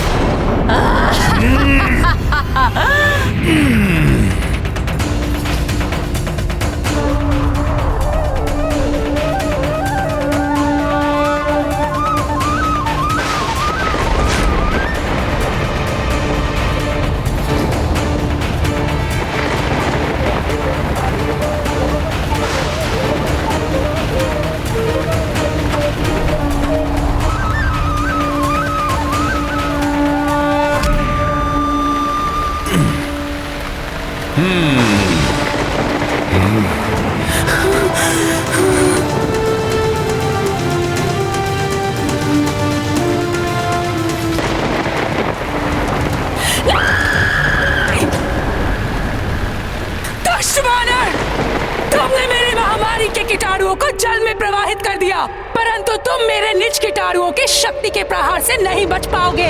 तुमने मेरे महामारी के कीटाणुओं को जल में प्रवाहित कर दिया, परंतु तुम मेरे निज कीटाणुओं के शक्ति के प्रहार से नहीं बच पाओगे।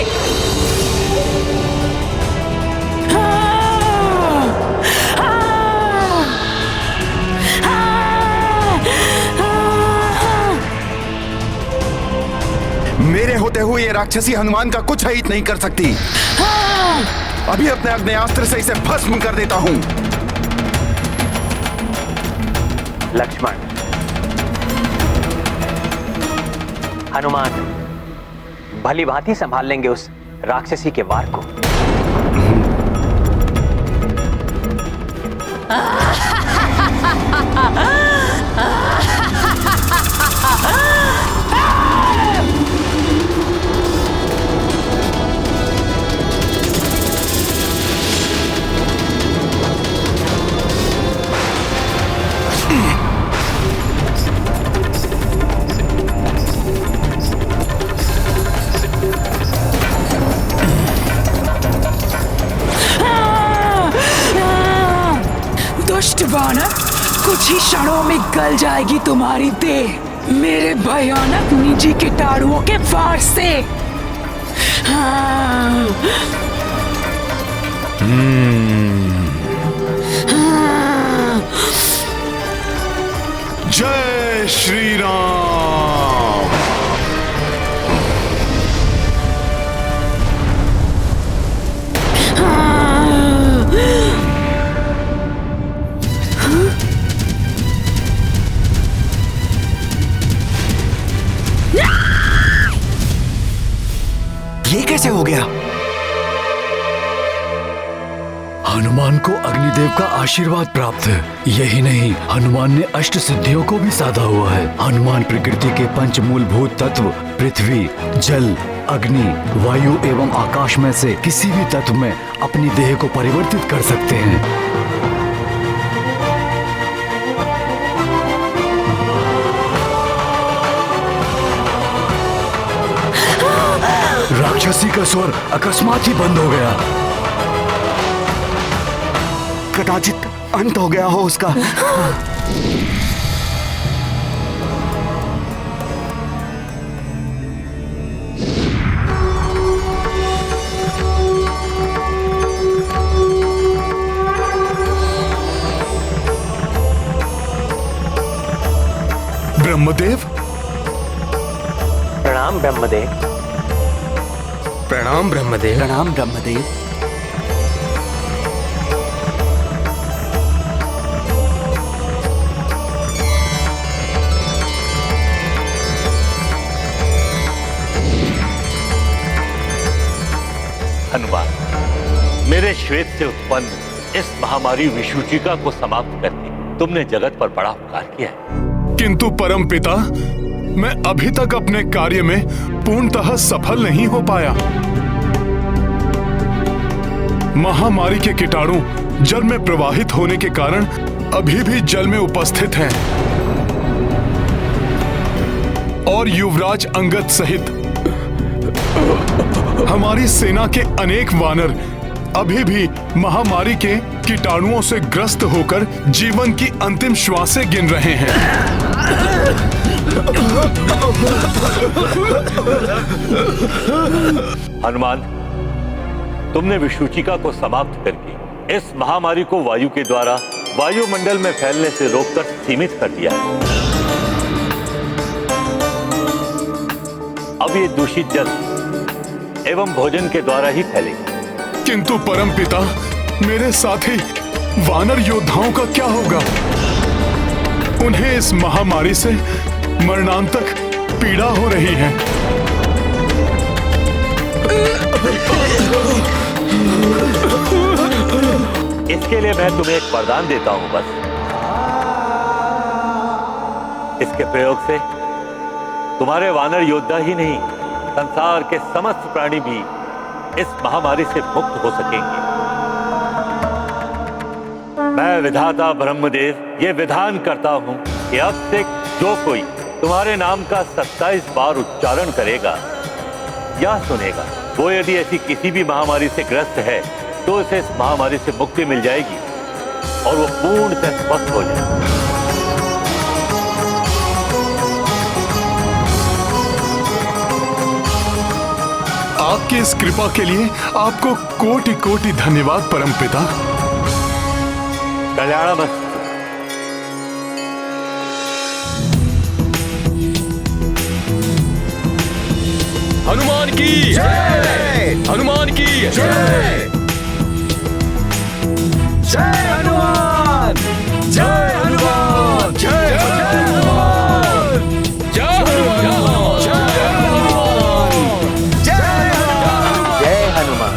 मेरे होते हुए ये राक्षसी हनुमान का कुछ हित नहीं कर सकती। अभी अपने अग्नेयास्त्र से इसे भस्म कर देता हूं। लक्ष्मण, हनुमान भली भांति संभाल लेंगे उस राक्षसी के वार को। कुछ ही क्षणों में गल जाएगी तुम्हारी देह मेरे भयानक निजी कीटाणुओं के वार से। हाँ। जय श्री राम। ये कैसे हो गया? हनुमान को अग्निदेव का आशीर्वाद प्राप्त है। यही नहीं, हनुमान ने अष्ट सिद्धियों को भी साधा हुआ है। हनुमान प्रकृति के पंच मूलभूत तत्व पृथ्वी, जल, अग्नि, वायु एवं आकाश में से किसी भी तत्व में अपनी देह को परिवर्तित कर सकते हैं। राक्षसी का स्वर अकस्मात ही बंद हो गया। कदाचित अंत हो गया हो उसका। ब्रह्मदेव। प्रणाम ब्रह्मदेव। प्रणाम ब्रह्मदेव। प्रणाम ब्रह्मदेव। हनुमान, मेरे श्वेत से उत्पन्न इस महामारी विषुचिका को समाप्त करके तुमने जगत पर बड़ा उपकार किया है। किंतु परम पिता, मैं अभी तक अपने कार्य में पूर्णतः सफल नहीं हो पाया। महामारी के कीटाणु जल में प्रवाहित होने के कारण अभी भी जल में उपस्थित हैं और युवराज अंगद सहित हमारी सेना के अनेक वानर अभी भी महामारी के कीटाणुओं से ग्रस्त होकर जीवन की अंतिम श्वासें गिन रहे हैं। हनुमान, तुमने विषुचिका को समाप्त करके इस महामारी को वायु के द्वारा वायुमंडल में फैलने से रोककर सीमित कर दिया है। अब ये दूषित जल एवं भोजन के द्वारा ही फैलेगी। किंतु परम पिता, मेरे साथी वानर योद्धाओं का क्या होगा? उन्हें इस महामारी से मरणांतक पीड़ा हो रही है। इसके लिए मैं तुम्हें एक वरदान देता हूं। बस इसके प्रयोग से तुम्हारे वानर योद्धा ही नहीं, संसार के समस्त प्राणी भी इस महामारी से मुक्त हो सकेंगे। मैं विधाता ब्रह्मदेव ये विधान करता हूं कि अब से जो कोई तुम्हारे नाम का 27 बार उच्चारण करेगा या सुनेगा, वो यदि ऐसी किसी भी महामारी से ग्रस्त है तो उसे इस महामारी से मुक्ति मिल जाएगी और वो पूर्णतः स्वस्थ हो जाएगा। आपकी इस कृपा के लिए आपको कोटि कोटि धन्यवाद परम पिता। कल्याणमस्तु। हनुमान की जय। हनुमान की जय। जय हनुमान। जय हनुमान। जय हनुमान। जय हनुमान। जय हनुमान।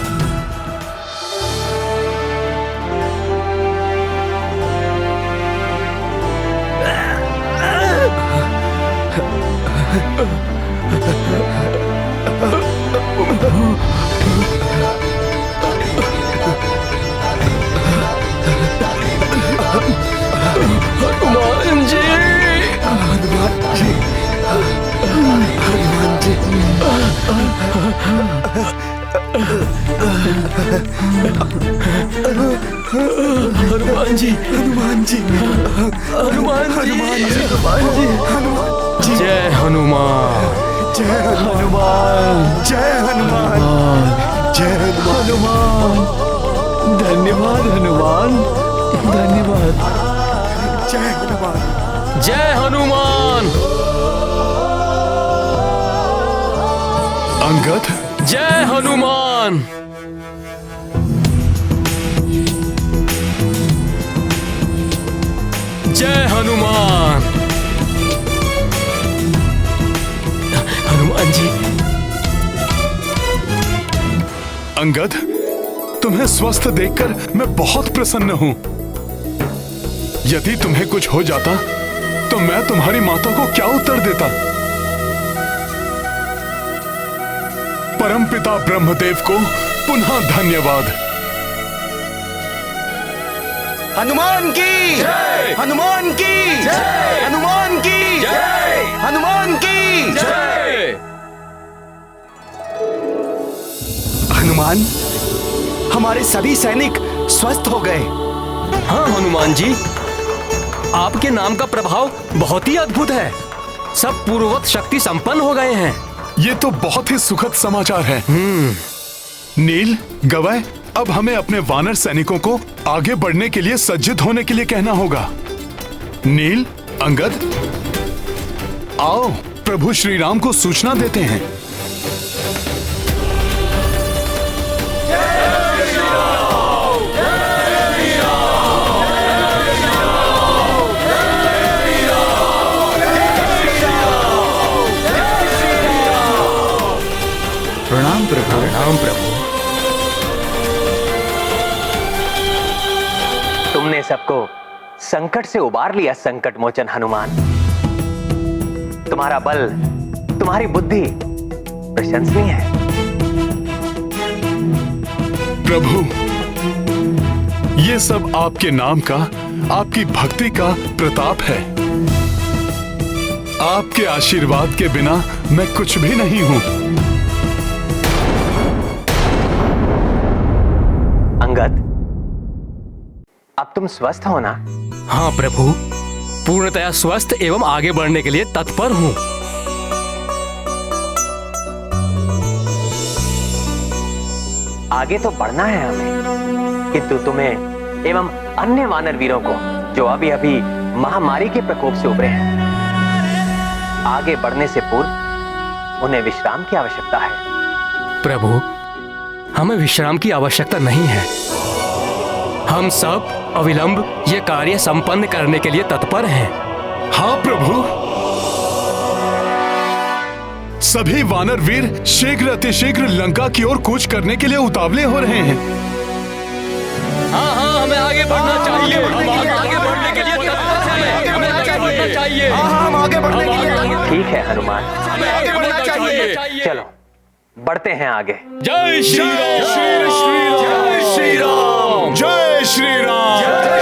हनुमान जी। हनुमान जी। हनुमान जी, हनुमान जी, हनुमान जी, हनुमान जी, हनुमान जी, जय हनुमान, जय हनुमान, जय हनुमान, जय हनुमान, धन्यवाद हनुमान, धन्यवाद। जय हनुमान, जय हनुमान। अंगद, जय हनुमान। जय हनुमान। हनुमान जी। अंगद, तुम्हें स्वस्थ देखकर मैं बहुत प्रसन्न हूं। यदि तुम्हें कुछ हो जाता तो मैं तुम्हारी माता को क्या उत्तर देता? परमपिता ब्रह्मदेव को पुनः धन्यवाद। हनुमान की जय, हनुमान की जय, हनुमान की जय, हनुमान की जय। हनुमान, हमारे सभी सैनिक स्वस्थ हो गए। हाँ हनुमान जी, आपके नाम का प्रभाव बहुत ही अद्भुत है। सब पूर्ववत शक्ति संपन्न हो गए हैं। ये तो बहुत ही सुखद समाचार है। नील, गवाय, अब हमें अपने वानर सैनिकों को आगे बढ़ने के लिए सज्जित होने के लिए कहना होगा। नील, अंगद, आओ प्रभु श्री राम को सूचना देते हैं। प्रणाम प्रभु। प्रणाम प्रभु। तुमने सबको संकट से उबार लिया संकट मोचन हनुमान। तुम्हारा बल, तुम्हारी बुद्धि प्रशंसनीय है। प्रभु, ये सब आपके नाम का, आपकी भक्ति का प्रताप है। आपके आशीर्वाद के बिना मैं कुछ भी नहीं हूं। अंगद, अब तुम स्वस्थ हो ना? हाँ प्रभु, पूर्णतया स्वस्थ एवं आगे बढ़ने के लिए तत्पर हूँ। आगे तो बढ़ना है हमें, किंतु तुम्हें एवं अन्य वानर वीरों को जो अभी अभी महामारी के प्रकोप से उबरे हैं, आगे बढ़ने से पूर्व उन्हें विश्राम की आवश्यकता है। प्रभु, हमें विश्राम की आवश्यकता नहीं है। हम सब अविलंब ये कार्य संपन्न करने के लिए तत्पर हैं। हाँ प्रभु, सभी वानर वीर शीघ्र अतिशीघ्र लंका की ओर कूच करने के लिए उतावले हो रहे हैं। हाँ हाँ, हमें आगे बढ़ना चाहिए। हम आगे बढ़ने के लिए तत्पर हैं। हमें आगे बढ़ना चाहिए। हम आगे बढ़ने के लिए ठीक है हनुमान, हमें आगे बढ़ना चाहिए। चलो बढ़ते हैं आगे। जय श्री राम। जय श्री राम, जय श्री राम, जय श्री राम।